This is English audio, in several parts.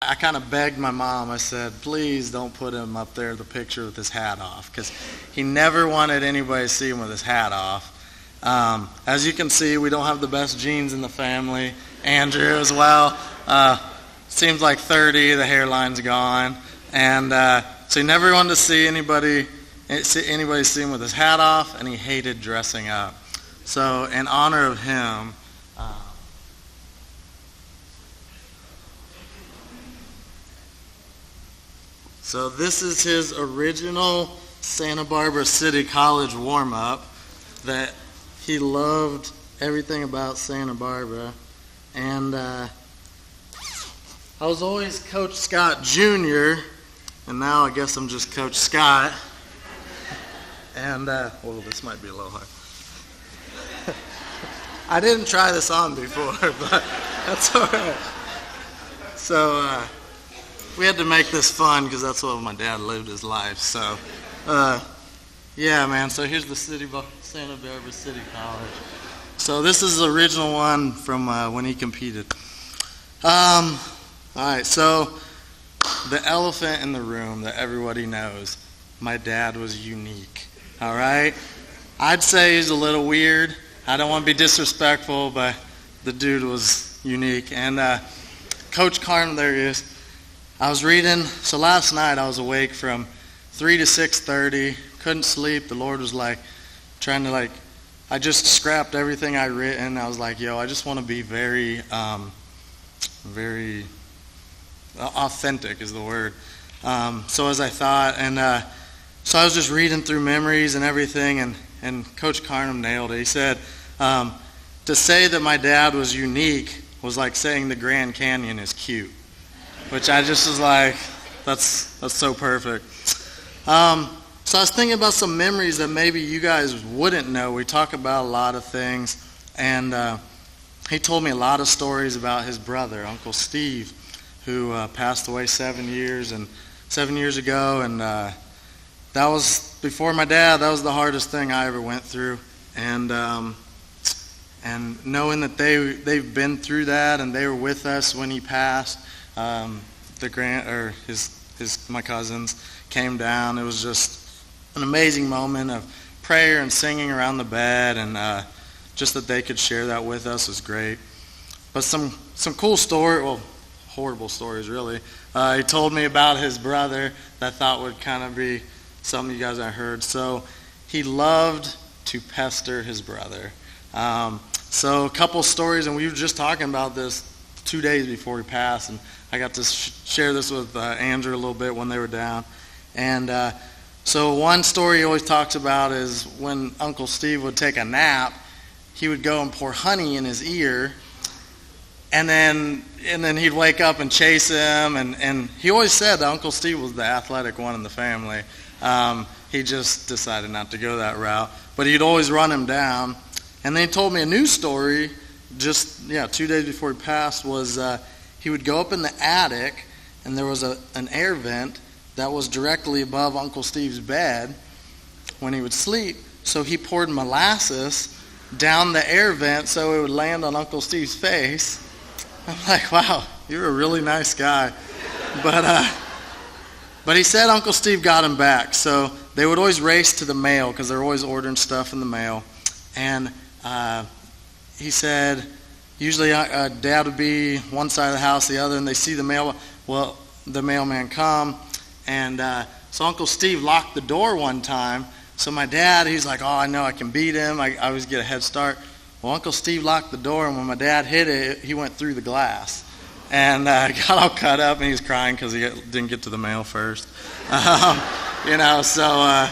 I kind of begged my mom. I said, please don't put him up there, the picture with his hat off, because he never wanted anybody to see him with his hat off. As you can see, we don't have the best genes in the family. Andrew as well. Seems like 30, the hairline's gone. And so he never wanted to see anybody see him with his hat off, and he hated dressing up. So in honor of him, so this is his original Santa Barbara City College warm-up that he loved everything about Santa Barbara. And I was always Coach Scott Jr., and now I guess I'm just Coach Scott. And, well, this might be a little hard. I didn't try this on before, but that's all right. So we had to make this fun because that's what my dad lived his life. So, yeah, man, so here's the Santa Barbara City College. So this is the original one from when he competed. All right, so the elephant in the room that everybody knows, my dad was unique, all right? I'd say he's a little weird. I don't want to be disrespectful, but the dude was unique. And Coach Carm, there he is. I was reading, so last night I was awake from 3 to 6:30, couldn't sleep. The Lord was trying to I just scrapped everything I written. I was like, yo, I just want to be very, very authentic is the word. So as I thought, and so I was just reading through memories and everything, and Coach Carnum nailed it. He said, to say that my dad was unique was like saying the Grand Canyon is cute, which I just was like, that's so perfect. So I was thinking about some memories that maybe you guys wouldn't know. We talk about a lot of things, and he told me a lot of stories about his brother, Uncle Steve, who passed away 7 years ago, and that was before my dad. That was the hardest thing I ever went through, and knowing that they've been through that and they were with us when he passed, my cousins came down. It was just an amazing moment of prayer and singing around the bed, and just that they could share that with us was great. But some cool story, well, horrible stories really. He told me about his brother that I thought would kind of be something you guys have heard. So he loved to pester his brother. So a couple stories, and we were just talking about this 2 days before he passed, and I got to share this with Andrew a little bit when they were down. And so one story he always talks about is when Uncle Steve would take a nap, he would go and pour honey in his ear, and then he'd wake up and chase him, and he always said that Uncle Steve was the athletic one in the family. He just decided not to go that route, but he'd always run him down. And then he told me a new story just 2 days before he passed was he would go up in the attic, and there was an air vent that was directly above Uncle Steve's bed when he would sleep. So he poured molasses down the air vent so it would land on Uncle Steve's face. I'm like, wow, you're a really nice guy. But he said Uncle Steve got him back. So they would always race to the mail because they're always ordering stuff in the mail. And he said usually Dad would be one side of the house, the other, and they see the mailman come. And so Uncle Steve locked the door one time. So my dad, he's like, oh, I know I can beat him. I always get a head start. Well, Uncle Steve locked the door, and when my dad hit it, he went through the glass. And got all cut up, and he was crying because he didn't get to the mail first. So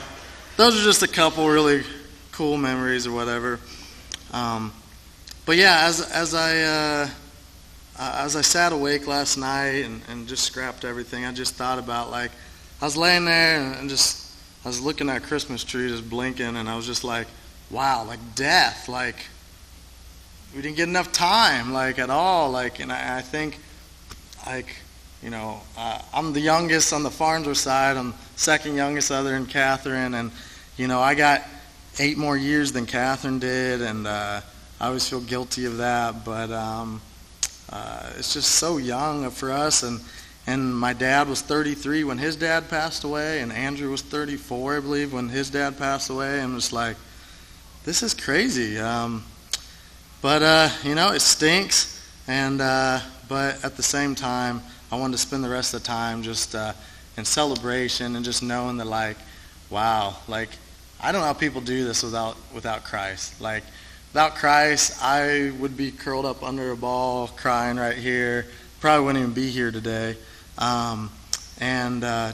those are just a couple really cool memories or whatever. But yeah, as I sat awake last night and just scrapped everything, I just thought about I was laying there and I was looking at a Christmas tree just blinking, and I was just like, wow, death, we didn't get enough time, at all, and I think, I'm the youngest on the Farnsworth side, I'm second youngest other than Catherine, and, I got 8 more years than Catherine did, and I always feel guilty of that, but it's just so young for us, and And my dad was 33 when his dad passed away, and Andrew was 34, I believe, when his dad passed away. I'm just like, this is crazy. But it stinks. And but at the same time, I wanted to spend the rest of the time just in celebration and just knowing that, like, wow, like, I don't know how people do this without Christ. Like, without Christ, I would be curled up under a ball, crying right here. Probably wouldn't even be here today.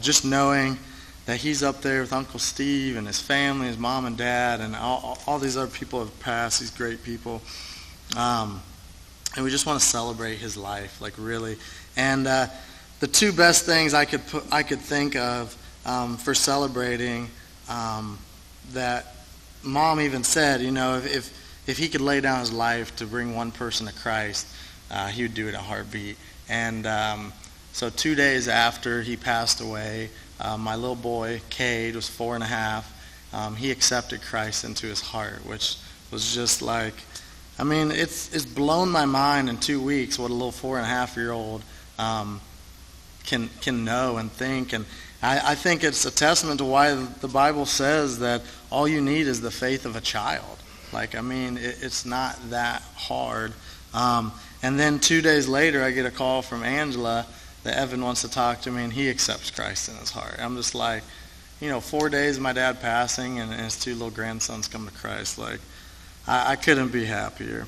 Just knowing that he's up there with Uncle Steve and his family, his mom and dad, and all these other people have passed, these great people. And we just want to celebrate his life, like, really. And the two best things I could think of for celebrating that Mom even said, if he could lay down his life to bring one person to Christ, he would do it in a heartbeat. And so 2 days after he passed away, my little boy, Cade, was 4.5. He accepted Christ into his heart, which was just like, it's blown my mind in 2 weeks what a little 4.5-year-old can know and think. And I think it's a testament to why the Bible says that all you need is the faith of a child. Like, it's not that hard. And then 2 days later, I get a call from Angela that Evan wants to talk to me, and he accepts Christ in his heart. I'm just like, 4 days of my dad passing, and his 2 little grandsons come to Christ. Like, I couldn't be happier.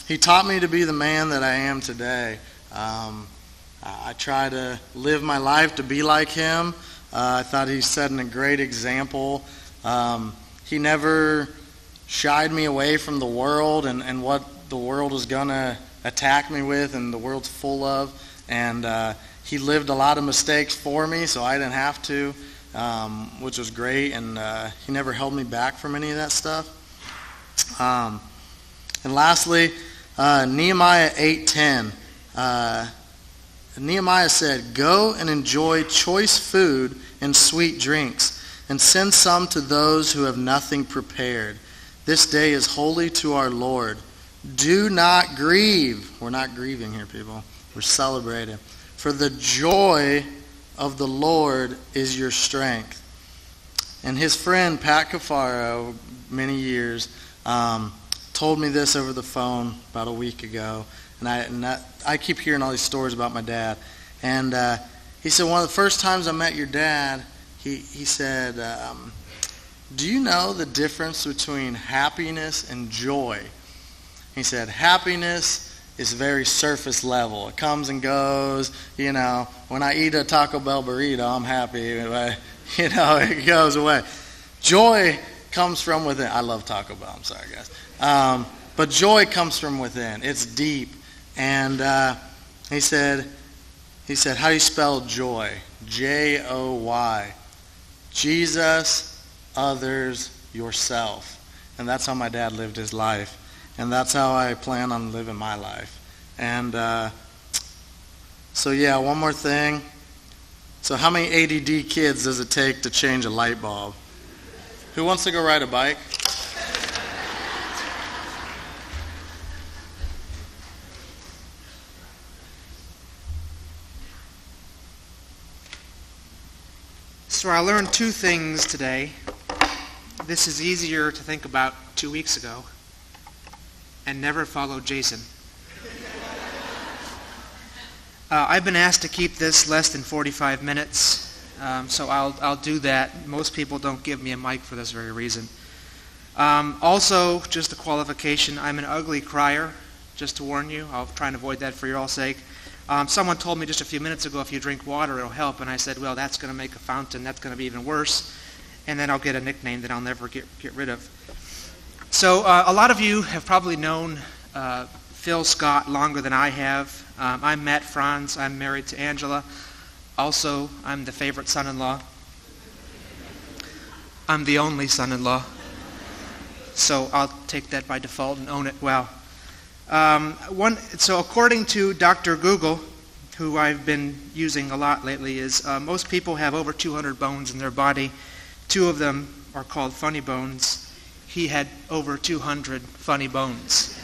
He taught me to be the man that I am today. I try to live my life to be like him. I thought he set a great example. He never shied me away from the world and what the world is going to attack me with and the world's full of. And he lived a lot of mistakes for me, so I didn't have to, which was great. And he never held me back from any of that stuff. And lastly, Nehemiah 8:10. Nehemiah said, "Go and enjoy choice food and sweet drinks, and send some to those who have nothing prepared. This day is holy to our Lord. Do not grieve." We're not grieving here, people. We're celebrating. "For the joy of the Lord is your strength." And his friend, Pat Cafaro, many years, told me this over the phone about a week ago. And I keep hearing all these stories about my dad. And he said, one of the first times I met your dad, he said, "Do you know the difference between happiness and joy?" He said, happiness is very surface level. It comes and goes. When I eat a Taco Bell burrito, I'm happy. It goes away. Joy comes from within. I love Taco Bell. I'm sorry, guys. But joy comes from within. It's deep. And he said, how do you spell joy? Joy. Jesus, others, yourself. And that's how my dad lived his life. And that's how I plan on living my life. And one more thing. So how many ADD kids does it take to change a light bulb? Who wants to go ride a bike? So I learned 2 things today. This is easier to think about 2 weeks ago. And never follow Jason. I've been asked to keep this less than 45 minutes, so I'll do that. Most people don't give me a mic for this very reason. Also, just a qualification, I'm an ugly crier, just to warn you. I'll try and avoid that for your all sake. Someone told me just a few minutes ago, if you drink water, it'll help. And I said, well, that's going to make a fountain. That's going to be even worse. And then I'll get a nickname that I'll never get rid of. So a lot of you have probably known Phil Scott longer than I have. I'm Matt Franz. I'm married to Angela. Also, I'm the favorite son-in-law. I'm the only son-in-law. So I'll take that by default and own it well. So according to Dr. Google, who I've been using a lot lately, is most people have over 200 bones in their body. 2 of them are called funny bones. He had over 200 funny bones.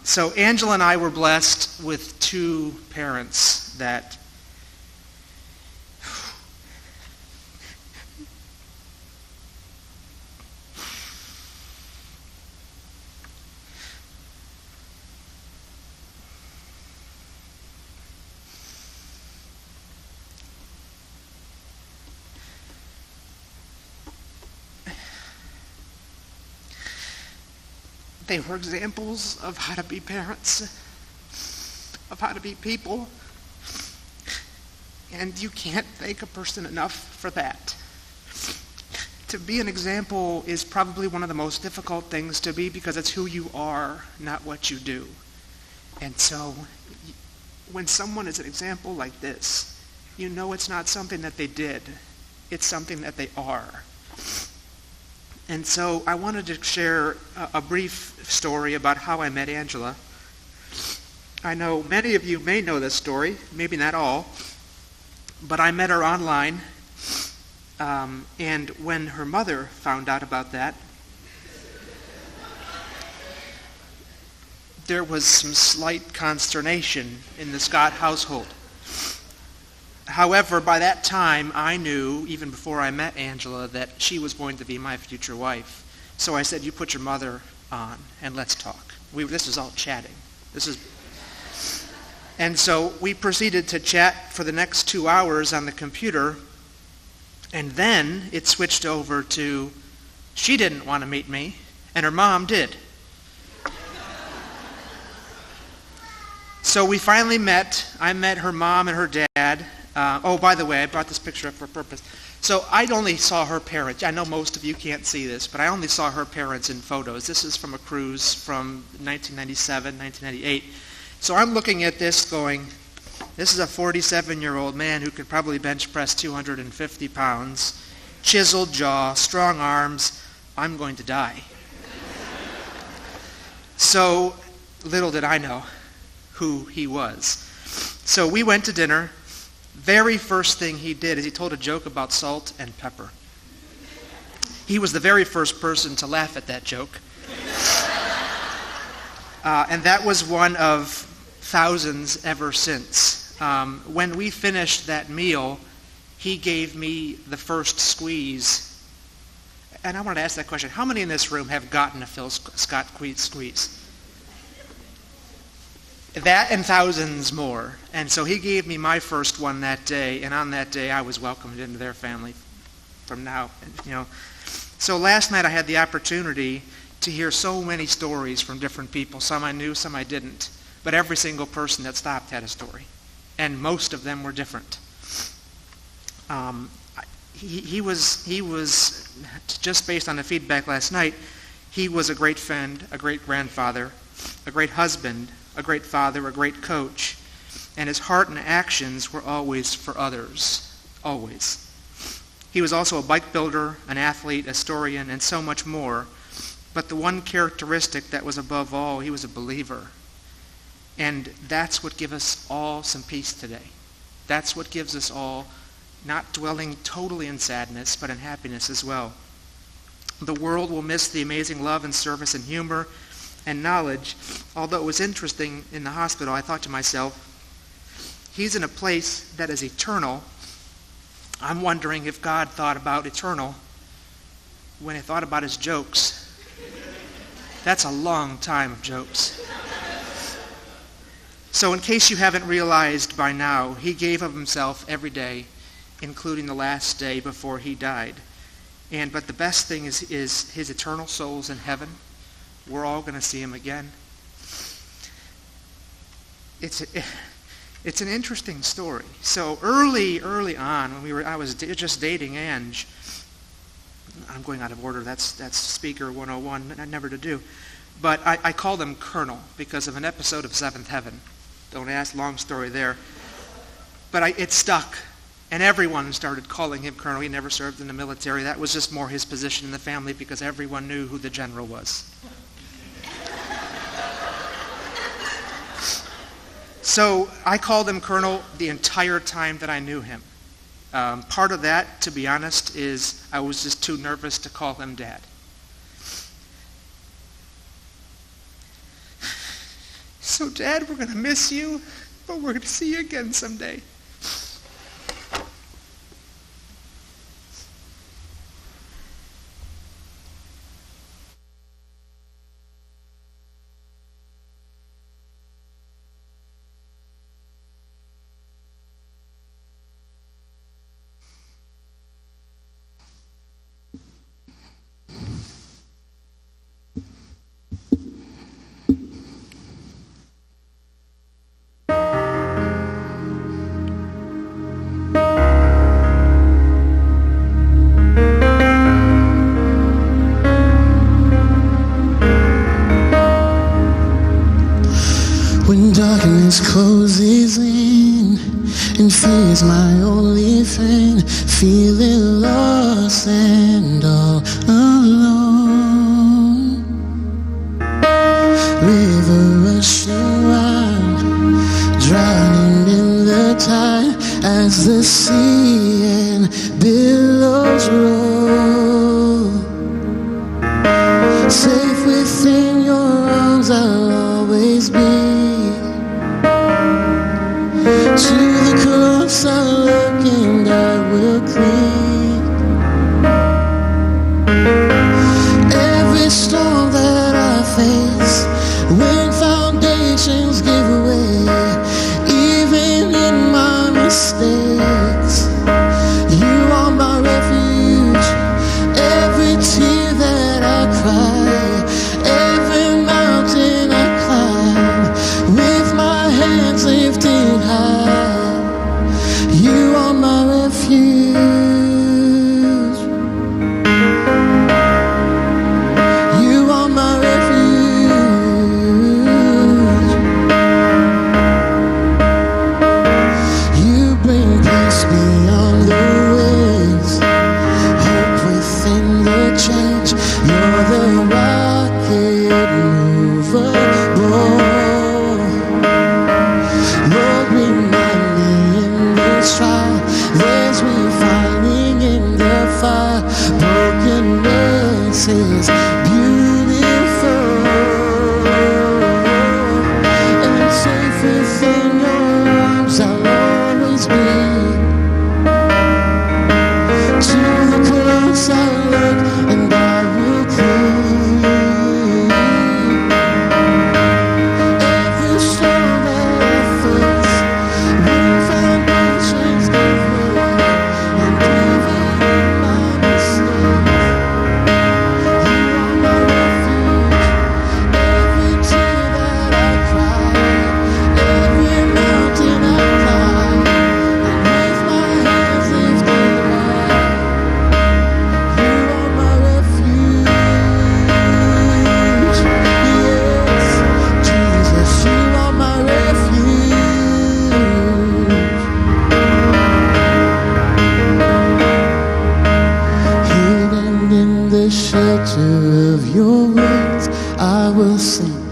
So Angela and I were blessed with two parents that they were examples of how to be parents, of how to be people. And you can't thank a person enough for that. To be an example is probably one of the most difficult things to be because it's who you are, not what you do. And so when someone is an example like this, you know it's not something that they did, it's something that they are. And so I wanted to share a brief story about how I met Angela. I know many of you may know this story, maybe not all, but I met her online, and when her mother found out about that, there was some slight consternation in the Scott household. However, by that time, I knew, even before I met Angela, that she was going to be my future wife. So I said, you put your mother on, and let's talk. This is all chatting. And so we proceeded to chat for the next 2 hours on the computer, and then it switched over to, she didn't want to meet me, and her mom did. So we finally met. I met her mom and her dad. By the way, I brought this picture up for a purpose. So I only saw her parents. I know most of you can't see this, but I only saw her parents in photos. This is from a cruise from 1997, 1998. So I'm looking at this going, this is a 47-year-old man who could probably bench press 250 pounds, chiseled jaw, strong arms. I'm going to die. So little did I know who he was. So we went to dinner. Very first thing he did is he told a joke about salt and pepper. He was the very first person to laugh at that joke. And that was one of thousands ever since. When we finished that meal, he gave me the first squeeze. And I wanted to ask that question. How many in this room have gotten a Phil Scott squeeze? That and thousands more. And so he gave me my first one that day, and on that day I was welcomed into their family from now. So last night I had the opportunity to hear so many stories from different people. Some I knew, some I didn't. But every single person that stopped had a story. And most of them were different. He was, just based on the feedback last night, he was a great friend, a great grandfather, a great husband, a great father, a great coach, and his heart and actions were always for others, always. He was also a bike builder, an athlete, a historian, and so much more. But the one characteristic that was above all, he was a believer. And that's what gives us all some peace today. That's what gives us all not dwelling totally in sadness, but in happiness as well. The world will miss the amazing love and service and humor and knowledge. Although it was interesting in the hospital, I thought to myself, he's in a place that is eternal. I'm wondering if God thought about eternal when he thought about his jokes. That's a long time of jokes. So in case you haven't realized by now, he gave of himself every day, including the last day before he died. But the best thing is his eternal soul's in heaven. We're all going to see him again. It's an interesting story. So early on, when I was just dating Ange. I'm going out of order. That's Speaker 101. Never to do. But I called him Colonel because of an episode of Seventh Heaven. Don't ask. Long story there. But it stuck. And everyone started calling him Colonel. He never served in the military. That was just more his position in the family because everyone knew who the general was. So I called him Colonel the entire time that I knew him. Part of that, to be honest, is I was just too nervous to call him Dad. So, Dad, we're going to miss you, but we're going to see you again someday. When darkness closes in and fear's my only friend, feeling lost and all alone. River rushing wild, drowning in the tide as the sea and billows roll. Safe within your arms I'll always be. To the cross I look and I will cling. Every storm that I face, when foundations give way, even in my mistakes, you are my refuge. Every tear that I cry, every mountain I climb, with my hands lifted high, you are my refuge. You are my refuge. You bring peace beyond the waves, hope within the change. You're the rocket movable. Lord, remind me in this trial, there's refining in the fire. Brokenness is beautiful, and safe within your arms I'll always be. To the cross I look and I will cling. Every storm that I face, when foundations give way, and even in my mistakes, you are my refuge. Every tear that I cry, every mountain I climb, and with my hands lifted high, you are my refuge. Yes, Jesus, you are my refuge. Hidden in the shelter of your wings, I will sing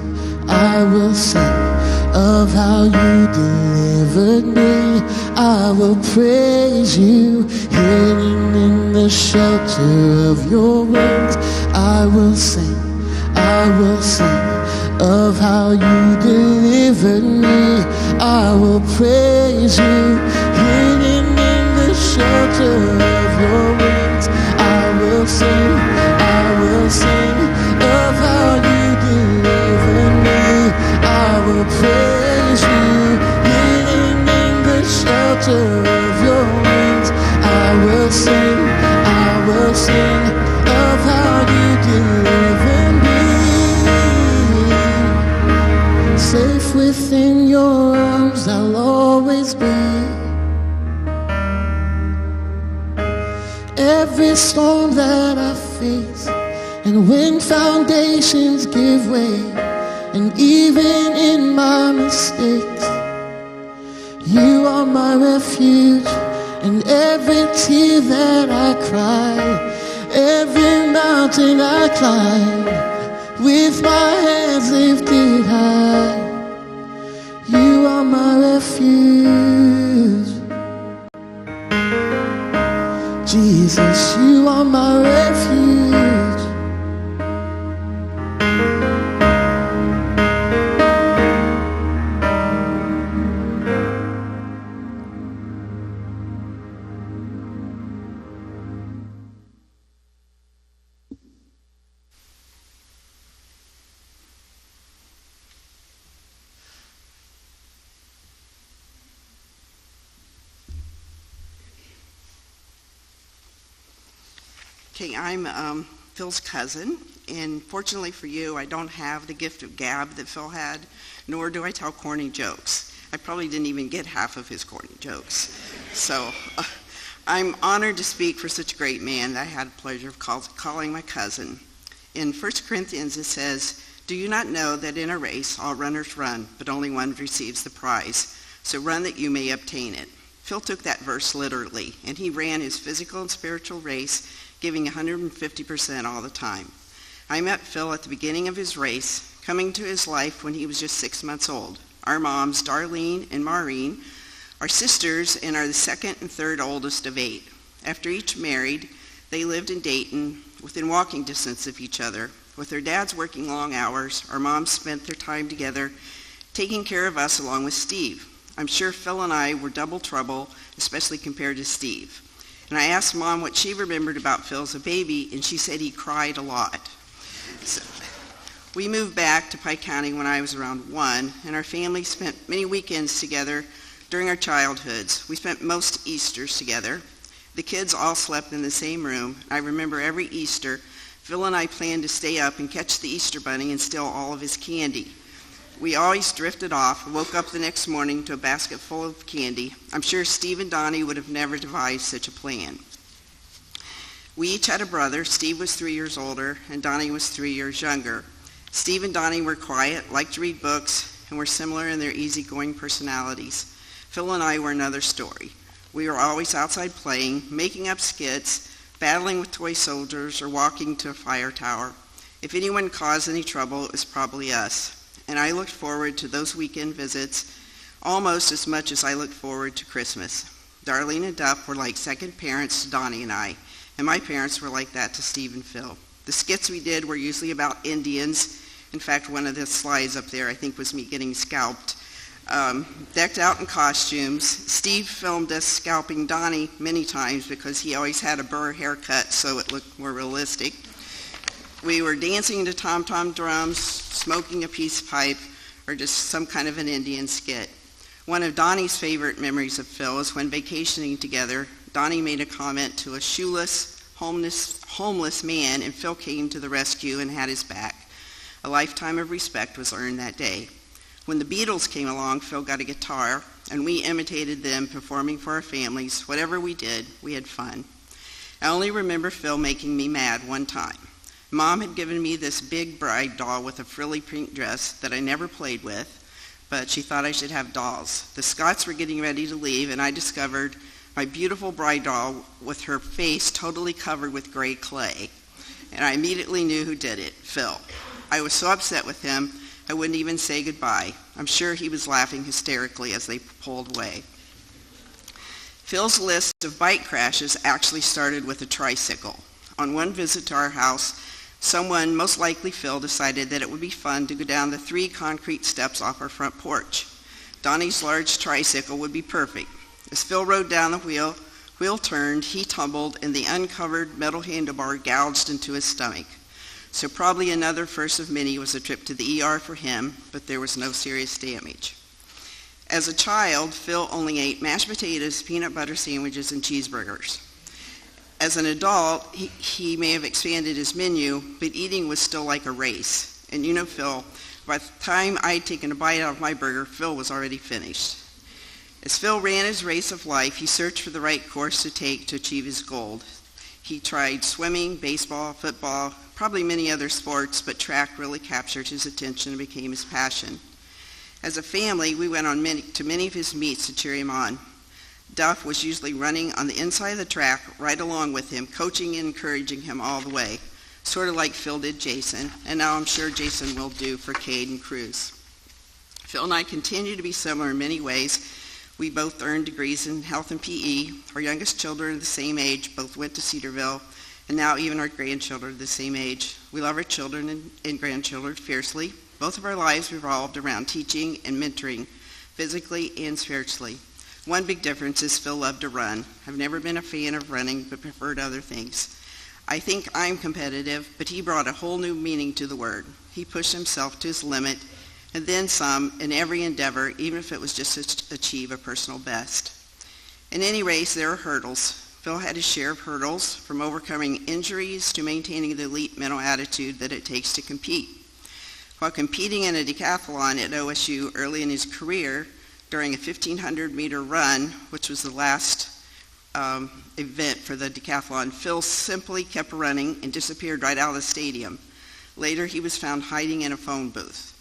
of how you delivered me. I will praise you. Hidden in the shelter of your wings, I will sing of how you delivered me. I will praise you. Hidden in the shelter of your wings, I will sing of how you delivered me. I will praise you. Hidden in the shelter of your wings, I will sing of how you delivered me. Safe within your arms I'll always be. Every storm that I face, and when foundations give way, and even in my mistakes, you are my refuge. And every tear that I cry, every mountain I climb, with my hands lifted high, you are my refuge. Jesus, you are my refuge. Okay, I'm Phil's cousin, and fortunately for you, I don't have the gift of gab that Phil had, nor do I tell corny jokes. I probably didn't even get half of his corny jokes. So I'm honored to speak for such a great man that I had the pleasure of calling my cousin. In 1 Corinthians it says, "Do you not know that in a race all runners run, but only one receives the prize? So run that you may obtain it." Phil took that verse literally, and he ran his physical and spiritual race, giving 150% all the time. I met Phil at the beginning of his race, coming to his life when he was just 6 months old. Our moms, Darlene and Maureen, are sisters and are the second and third oldest of 8. After each married, they lived in Dayton, within walking distance of each other. With their dads working long hours, our moms spent their time together, taking care of us along with Steve. I'm sure Phil and I were double trouble, especially compared to Steve. And I asked Mom what she remembered about Phil as a baby, and she said he cried a lot. So, we moved back to Pike County when I was around 1, and our family spent many weekends together during our childhoods. We spent most Easters together. The kids all slept in the same room. I remember every Easter, Phil and I planned to stay up and catch the Easter Bunny and steal all of his candy. We always drifted off, woke up the next morning to a basket full of candy. I'm sure Steve and Donnie would have never devised such a plan. We each had a brother. Steve was 3 years older, and Donnie was 3 years younger. Steve and Donnie were quiet, liked to read books, and were similar in their easygoing personalities. Phil and I were another story. We were always outside playing, making up skits, battling with toy soldiers, or walking to a fire tower. If anyone caused any trouble, it was probably us. And I looked forward to those weekend visits almost as much as I looked forward to Christmas. Darlene and Duff were like second parents to Donnie and I, and my parents were like that to Steve and Phil. The skits we did were usually about Indians. In fact, one of the slides up there I think was me getting scalped. Decked out in costumes. Steve filmed us scalping Donnie many times because he always had a burr haircut, so it looked more realistic. We were dancing to tom-tom drums, smoking a peace pipe, or just some kind of an Indian skit. One of Donnie's favorite memories of Phil is when vacationing together, Donnie made a comment to a shoeless, homeless man, and Phil came to the rescue and had his back. A lifetime of respect was earned that day. When the Beatles came along, Phil got a guitar, and we imitated them performing for our families. Whatever we did, we had fun. I only remember Phil making me mad one time. Mom had given me this big bride doll with a frilly pink dress that I never played with, but she thought I should have dolls. The Scotts were getting ready to leave, and I discovered my beautiful bride doll with her face totally covered with gray clay. And I immediately knew who did it, Phil. I was so upset with him, I wouldn't even say goodbye. I'm sure he was laughing hysterically as they pulled away. Phil's list of bike crashes actually started with a tricycle. On one visit to our house, someone, most likely Phil, decided that it would be fun to go down the 3 concrete steps off our front porch. Donnie's large tricycle would be perfect. As Phil rode down the wheel turned, he tumbled, and the uncovered metal handlebar gouged into his stomach. So probably another first of many was a trip to the ER for him, but there was no serious damage. As a child, Phil only ate mashed potatoes, peanut butter sandwiches, and cheeseburgers. As an adult, he may have expanded his menu, but eating was still like a race. And you know Phil, by the time I'd taken a bite out of my burger, Phil was already finished. As Phil ran his race of life, he searched for the right course to take to achieve his goal. He tried swimming, baseball, football, probably many other sports, but track really captured his attention and became his passion. As a family, we went on to many of his meets to cheer him on. Duff was usually running on the inside of the track right along with him, coaching and encouraging him all the way, sort of like Phil did Jason, and now I'm sure Jason will do for Cade and Cruz. Phil and I continue to be similar in many ways. We both earned degrees in health and PE. Our youngest children are the same age, both went to Cedarville, and now even our grandchildren are the same age. We love our children and grandchildren fiercely. Both of our lives revolved around teaching and mentoring, physically and spiritually. One big difference is Phil loved to run. I've never been a fan of running, but preferred other things. I think I'm competitive, but he brought a whole new meaning to the word. He pushed himself to his limit, and then some, in every endeavor, even if it was just to achieve a personal best. In any race, there are hurdles. Phil had his share of hurdles, from overcoming injuries to maintaining the elite mental attitude that it takes to compete. While competing in a decathlon at OSU early in his career, during a 1,500-meter run, which was the last event for the decathlon, Phil simply kept running and disappeared right out of the stadium. Later, he was found hiding in a phone booth.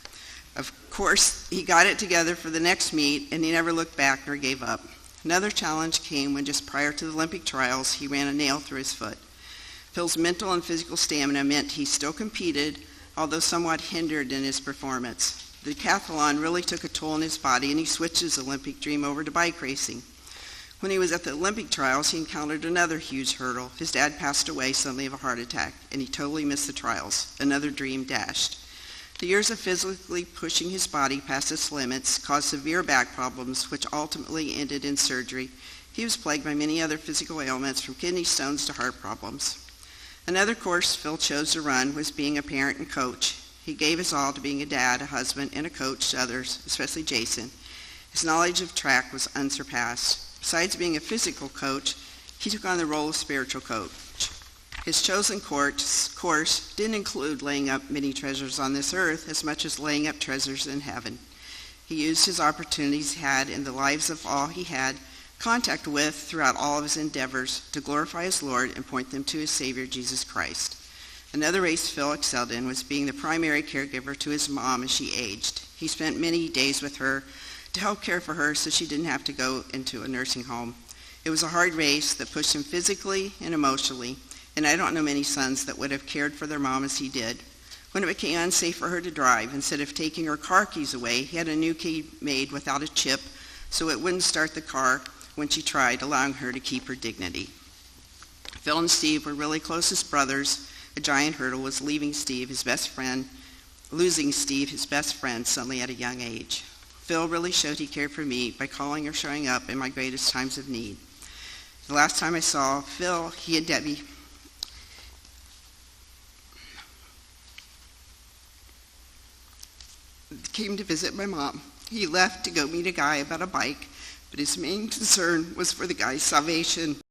Of course, he got it together for the next meet, and he never looked back nor gave up. Another challenge came when just prior to the Olympic trials, he ran a nail through his foot. Phil's mental and physical stamina meant he still competed, although somewhat hindered in his performance. The decathlon really took a toll on his body, and he switched his Olympic dream over to bike racing. When he was at the Olympic trials, he encountered another huge hurdle. His dad passed away suddenly of a heart attack, and he totally missed the trials. Another dream dashed. The years of physically pushing his body past its limits caused severe back problems, which ultimately ended in surgery. He was plagued by many other physical ailments, from kidney stones to heart problems. Another course Phil chose to run was being a parent and coach. He gave his all to being a dad, a husband, and a coach to others, especially Jason. His knowledge of track was unsurpassed. Besides being a physical coach, he took on the role of spiritual coach. His chosen course didn't include laying up many treasures on this earth as much as laying up treasures in heaven. He used his opportunities he had in the lives of all he had contact with throughout all of his endeavors to glorify his Lord and point them to his Savior, Jesus Christ. Another race Phil excelled in was being the primary caregiver to his mom as she aged. He spent many days with her to help care for her so she didn't have to go into a nursing home. It was a hard race that pushed him physically and emotionally, and I don't know many sons that would have cared for their mom as he did. When it became unsafe for her to drive, instead of taking her car keys away, he had a new key made without a chip so it wouldn't start the car when she tried, allowing her to keep her dignity. Phil and Steve were really close as brothers. A giant hurdle was losing Steve, his best friend, suddenly at a young age. Phil really showed he cared for me by calling or showing up in my greatest times of need. The last time I saw Phil, he and Debbie came to visit my mom. He left to go meet a guy about a bike, but his main concern was for the guy's salvation.